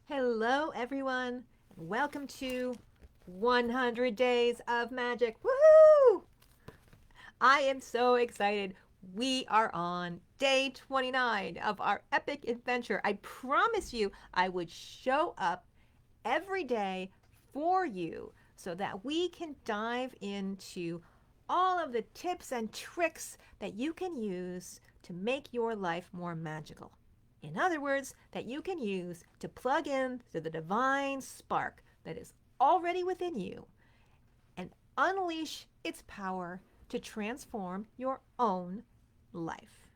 Hello, everyone, and welcome to 100 Days of Magic. Woohoo! I am so excited. We are on day 29 of our epic adventure. I promise you, I would show up every day for you so that we can dive into all of the tips and tricks that you can use to make your life more magical. In other words, that you can use to plug in to the divine spark that is already within you and unleash its power to transform your own life.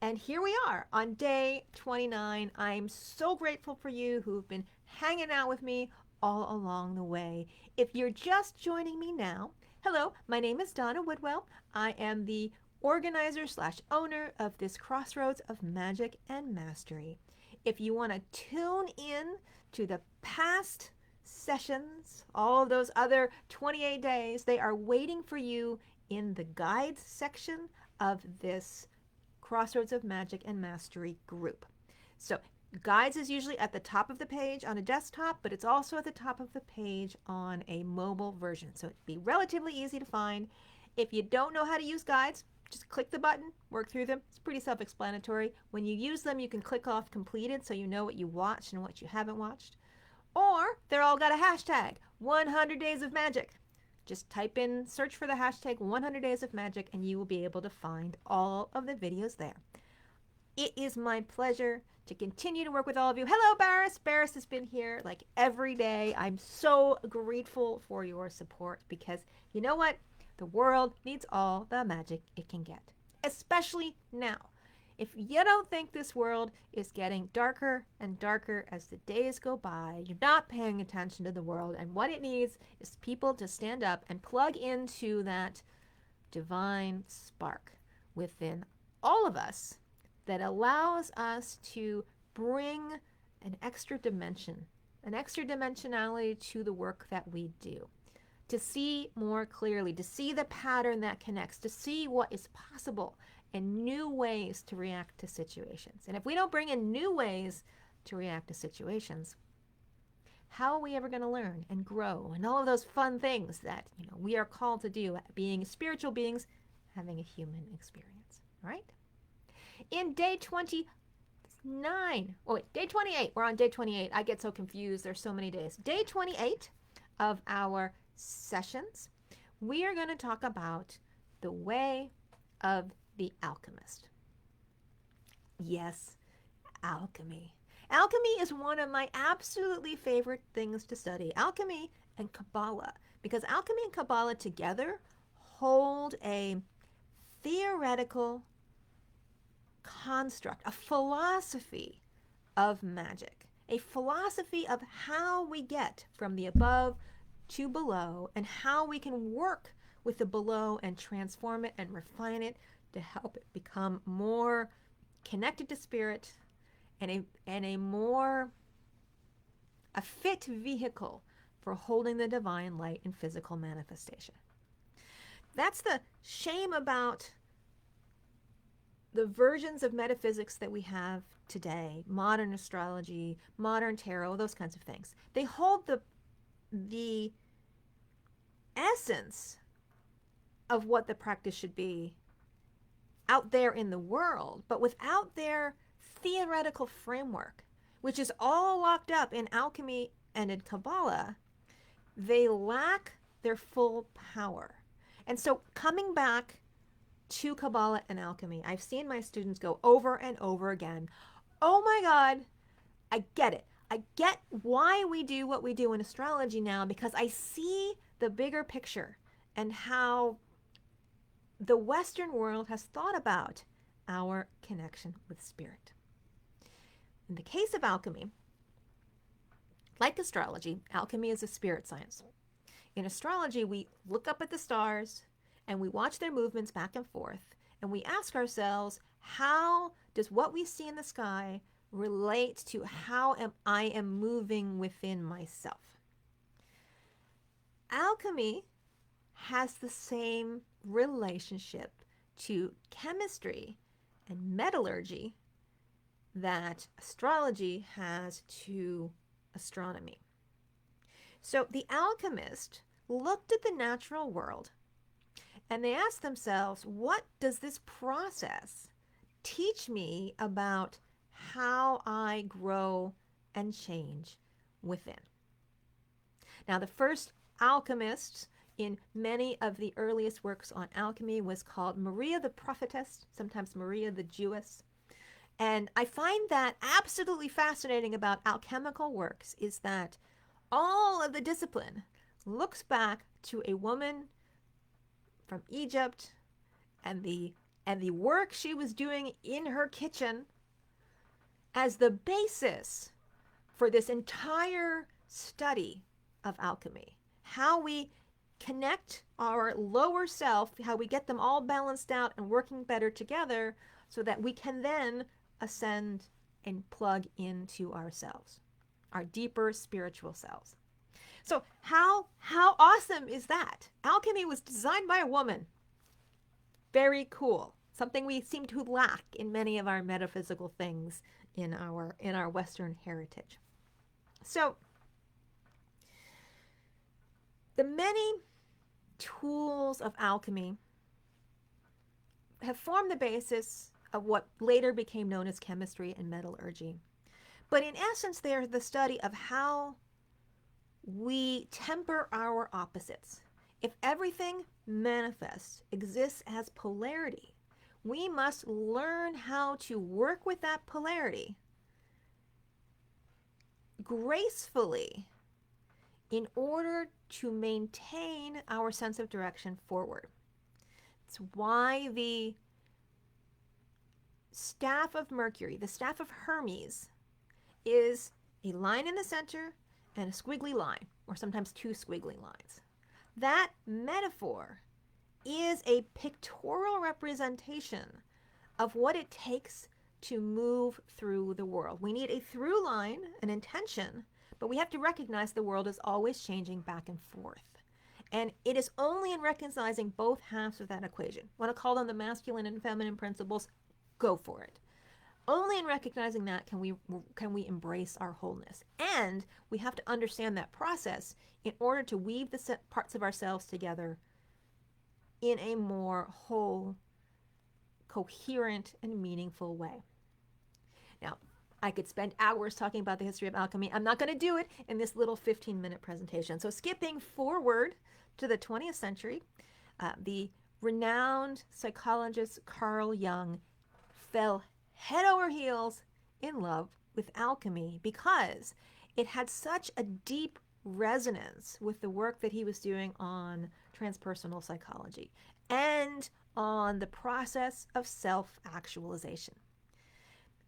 And here we are on day 29. I'm so grateful for you who've been hanging out with me all along the way. If you're just joining me now, hello, my name is Donna Woodwell. I am the organizer slash owner of this crossroads of magic and mastery. If you want to tune in to the past sessions, all of those other 28 days, they are waiting for you in the guides section of this Crossroads of Magic and Mastery group. So guides is usually at the top of the page on a desktop, but it's also at the top of the page on a mobile version. So it'd be relatively easy to find. If you don't know how to use guides, just click the button, work through them. It's pretty self-explanatory. When you use them, you can click off completed so you know what you watched and what you haven't watched. Or they're all got a hashtag, 100 Days of Magic. Just type in, search for the hashtag 100 Days of Magic, and you will be able to find all of the videos there. It is my pleasure to continue to work with all of you. Hello, Barris. Barris has been here like every day. I'm so grateful for your support because you know what? The world needs all the magic it can get, especially now. If you don't think this world is getting darker and darker as the days go by, you're not paying attention to the world. And what it needs is people to stand up and plug into that divine spark within all of us that allows us to bring an extra dimension, an extra dimensionality to the work that we do. To see more clearly, to see the pattern that connects, to see what is possible and new ways to react to situations. And if we don't bring in new ways to react to situations, how are we ever going to learn and grow and all of those fun things that we are called to do, being spiritual beings, having a human experience, right? In day 29, oh wait, day 28, we're on day 28. I get so confused. There's so many days. Day 28 of our sessions, we are going to talk about the way of the alchemist. Yes, alchemy. Alchemy is one of my absolutely favorite things to study. Alchemy and Kabbalah, because alchemy and Kabbalah together hold a theoretical construct, a philosophy of magic, a philosophy of how we get from the above to below and how we can work with the below and transform it and refine it to help it become more connected to spirit and a fit vehicle for holding the divine light in physical manifestation. That's the shame about the versions of metaphysics that we have today, modern astrology, modern tarot, those kinds of things. They hold the essence of what the practice should be out there in the world, but without their theoretical framework, which is all locked up in alchemy and in Kabbalah, they lack their full power. And so coming back to Kabbalah and alchemy, I've seen my students go over and over again, oh my God, I get it. I get why we do what we do in astrology now because I see the bigger picture and how the Western world has thought about our connection with spirit. In the case of alchemy, like astrology, alchemy is a spirit science. In astrology, we look up at the stars and we watch their movements back and forth, and we ask ourselves, how does what we see in the sky relate to how I am moving within myself? Alchemy has the same relationship to chemistry and metallurgy that astrology has to astronomy. So the alchemist looked at the natural world and they asked themselves, what does this process teach me about how I grow and change within? Now, the first alchemist in many of the earliest works on alchemy was called Maria the Prophetess, sometimes Maria the Jewess. And I find that absolutely fascinating about alchemical works is that all of the discipline looks back to a woman from Egypt and the work she was doing in her kitchen as the basis for this entire study of alchemy. How we connect our lower self, how we get them all balanced out and working better together so that we can then ascend and plug into ourselves, our deeper spiritual selves. So how awesome is that? Alchemy was designed by a woman. Very cool. Something we seem to lack in many of our metaphysical things in our Western heritage. So the many tools of alchemy have formed the basis of what later became known as chemistry and metallurgy. But in essence, they are the study of how we temper our opposites. If everything manifests, exists as polarity, we must learn how to work with that polarity gracefully in order to maintain our sense of direction forward. It's why the staff of Mercury, the staff of Hermes, is a line in the center and a squiggly line, or sometimes two squiggly lines. That metaphor is a pictorial representation of what it takes to move through the world. We need a through line, an intention, but we have to recognize the world is always changing back and forth. And it is only in recognizing both halves of that equation. Want to call them the masculine and feminine principles? Go for it. Only in recognizing that can we embrace our wholeness. And we have to understand that process in order to weave the parts of ourselves together in a more whole, coherent, and meaningful way. Now, I could spend hours talking about the history of alchemy. I'm not going to do it in this little 15-minute presentation. So skipping forward to the 20th century, the renowned psychologist Carl Jung fell head over heels in love with alchemy because it had such a deep resonance with the work that he was doing on transpersonal psychology and on the process of self-actualization.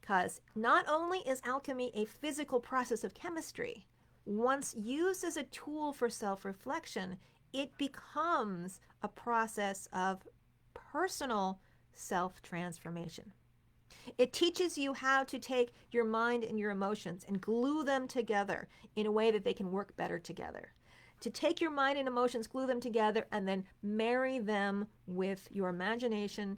Because not only is alchemy a physical process of chemistry, once used as a tool for self-reflection, it becomes a process of personal self-transformation. It teaches you how to take your mind and your emotions and glue them together in a way that they can work better together. To take your mind and emotions, glue them together, and then marry them with your imagination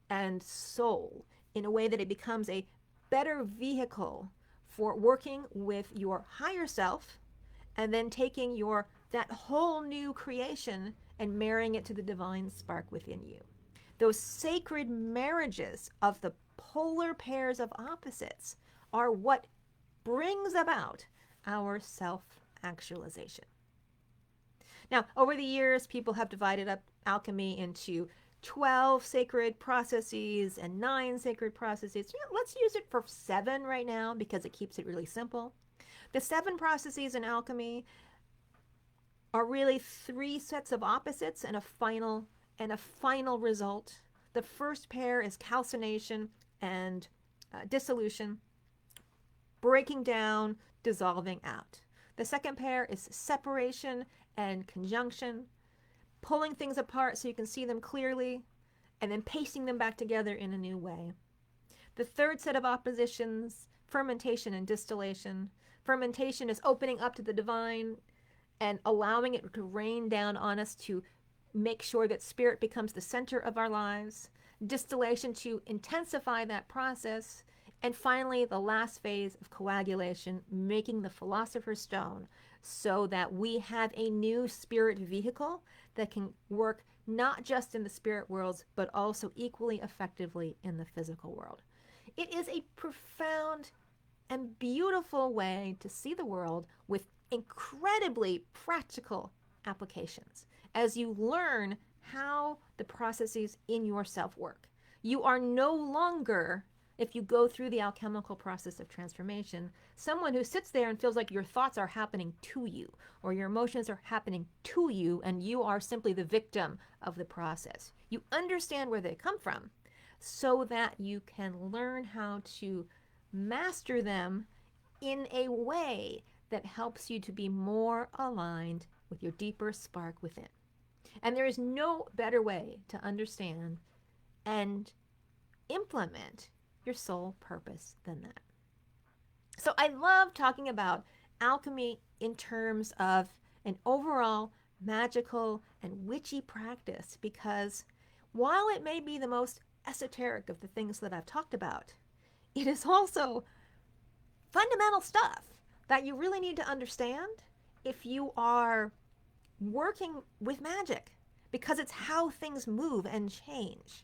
and soul in a way that it becomes a better vehicle for working with your higher self and then taking that whole new creation and marrying it to the divine spark within you. Those sacred marriages of the polar pairs of opposites are what brings about our self-actualization. Now, over the years, people have divided up alchemy into 12 sacred processes and 9 sacred processes. Let's use it for 7 right now because it keeps it really simple. The 7 processes in alchemy are really 3 sets of opposites and a final result. The first pair is calcination and dissolution, breaking down, dissolving out. The second pair is separation and conjunction, pulling things apart so you can see them clearly, and then pasting them back together in a new way. The third set of oppositions, fermentation and distillation. Fermentation is opening up to the divine and allowing it to rain down on us to make sure that spirit becomes the center of our lives. Distillation to intensify that process And finally, the last phase of coagulation, making the philosopher's stone so that we have a new spirit vehicle that can work not just in the spirit worlds, but also equally effectively in the physical world. It is a profound and beautiful way to see the world with incredibly practical applications as you learn how the processes in yourself work. You are no longer, if you go through the alchemical process of transformation, someone who sits there and feels like your thoughts are happening to you or your emotions are happening to you and you are simply the victim of the process. You understand where they come from so that you can learn how to master them in a way that helps you to be more aligned with your deeper spark within. And there is no better way to understand and implement your soul purpose than that. So I love talking about alchemy in terms of an overall magical and witchy practice, because while it may be the most esoteric of the things that I've talked about, it is also fundamental stuff that you really need to understand if you are working with magic, because it's how things move and change.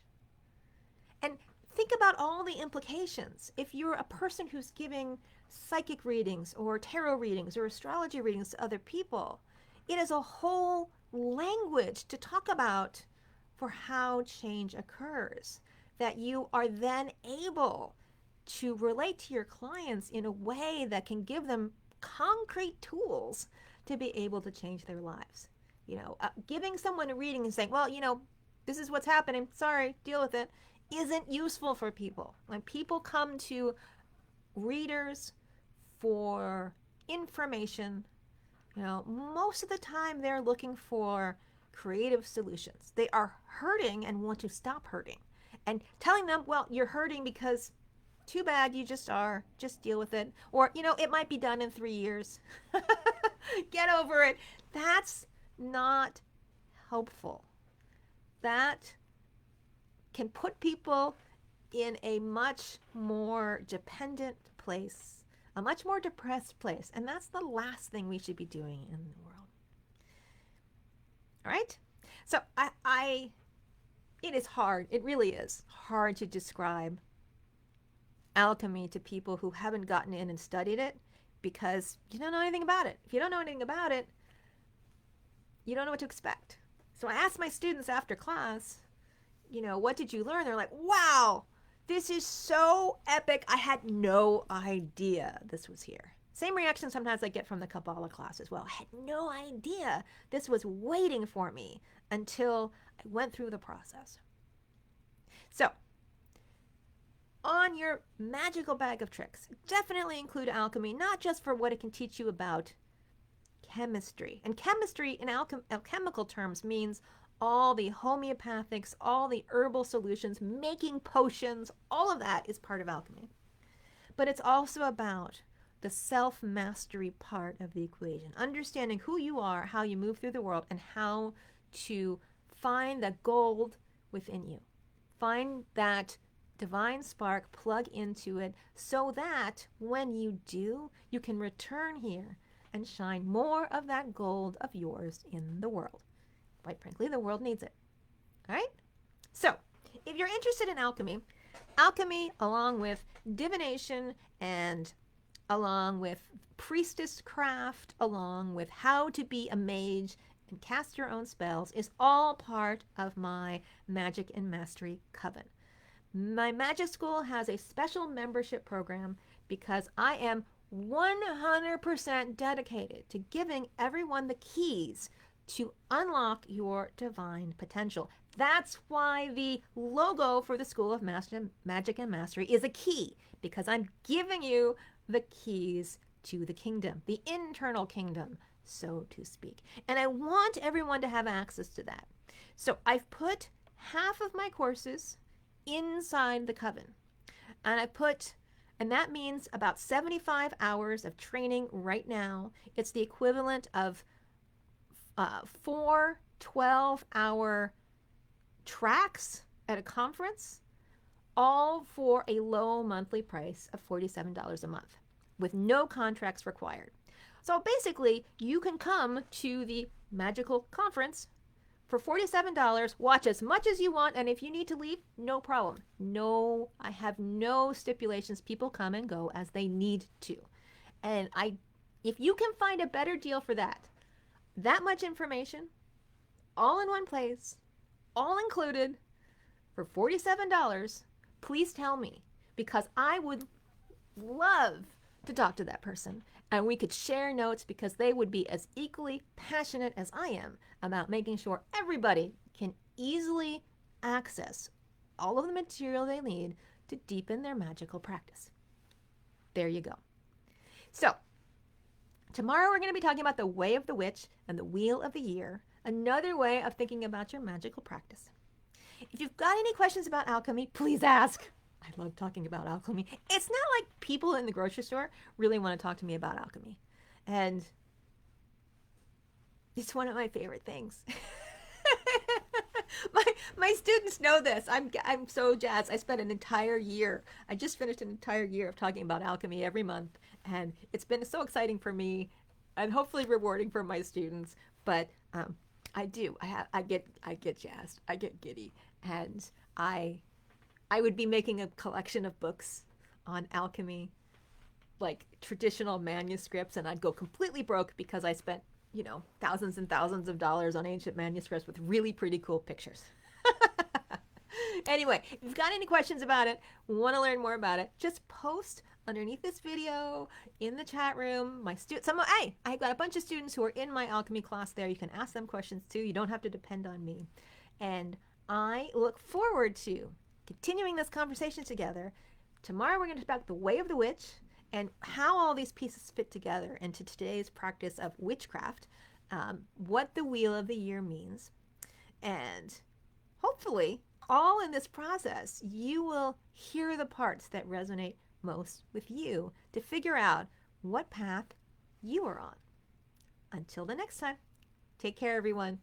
And think about all the implications. If you're a person who's giving psychic readings or tarot readings or astrology readings to other people, it is a whole language to talk about for how change occurs, that you are then able to relate to your clients in a way that can give them concrete tools to be able to change their lives. Giving someone a reading and saying, well, this is what's happening, sorry, deal with it, isn't useful for people. When people come to readers for information, most of the time they're looking for creative solutions. They are hurting and want to stop hurting. And telling them, well, you're hurting because too bad, you just are, just deal with it. Or, it might be done in 3 years. Get over it. That's not helpful. That can put people in a much more dependent place, a much more depressed place. And that's the last thing we should be doing in the world. All right? So it is hard. It really is hard to describe alchemy to people who haven't gotten in and studied it, because you don't know anything about it. If you don't know anything about it, you don't know what to expect. So I asked my students after class, what did you learn? They're like, wow, this is so epic. I had no idea this was here. Same reaction sometimes I get from the Kabbalah class as well. I had no idea this was waiting for me until I went through the process. So, on your magical bag of tricks, definitely include alchemy, not just for what it can teach you about chemistry. And chemistry in alchemical terms means all the homeopathics, all the herbal solutions, making potions, all of that is part of alchemy. But it's also about the self-mastery part of the equation, understanding who you are, how you move through the world, and how to find the gold within you. Find that divine spark, plug into it, so that when you do, you can return here and shine more of that gold of yours in the world. Quite frankly, the world needs it. All right? So, if you're interested in alchemy along with divination and along with priestess craft, along with how to be a mage and cast your own spells, is all part of my Magic and Mastery Coven. My magic school has a special membership program because I am 100% dedicated to giving everyone the keys to unlock your divine potential. That's why the logo for the School of Magic and Mastery is a key, because I'm giving you the keys to the kingdom, the internal kingdom, so to speak. And I want everyone to have access to that. So I've put half of my courses inside the Coven. And that means about 75 hours of training right now. It's the equivalent of 4 12-hour tracks at a conference, all for a low monthly price of $47 a month with no contracts required. So basically, you can come to the magical conference for $47, watch as much as you want, and if you need to leave, no problem. No, I have no stipulations. People come and go as they need to. And if you can find a better deal for that much information, all in one place, all included, for $47, please tell me, because I would love to talk to that person and we could share notes, because they would be as equally passionate as I am about making sure everybody can easily access all of the material they need to deepen their magical practice. There you go. So, tomorrow we're going to be talking about the Way of the Witch and the Wheel of the Year, another way of thinking about your magical practice. If you've got any questions about alchemy, please ask. I love talking about alchemy. It's not like people in the grocery store really want to talk to me about alchemy. And it's one of my favorite things. my students know this. I'm so jazzed. I spent an entire year. I just finished an entire year of talking about alchemy every month, and it's been so exciting for me, and hopefully rewarding for my students. But I get jazzed. I get giddy, and I would be making a collection of books on alchemy, like traditional manuscripts, and I'd go completely broke because I spent, thousands and thousands of dollars on ancient manuscripts with really pretty cool pictures. Anyway, if you've got any questions about it, want to learn more about it, just post underneath this video in the chat room. I've got a bunch of students who are in my alchemy class there. You can ask them questions too. You don't have to depend on me. And I look forward to continuing this conversation together. Tomorrow we're going to talk about the Way of the Witch and how all these pieces fit together into today's practice of witchcraft, what the Wheel of the Year means, and hopefully all in this process you will hear the parts that resonate most with you to figure out what path you are on. Until the next time, take care everyone.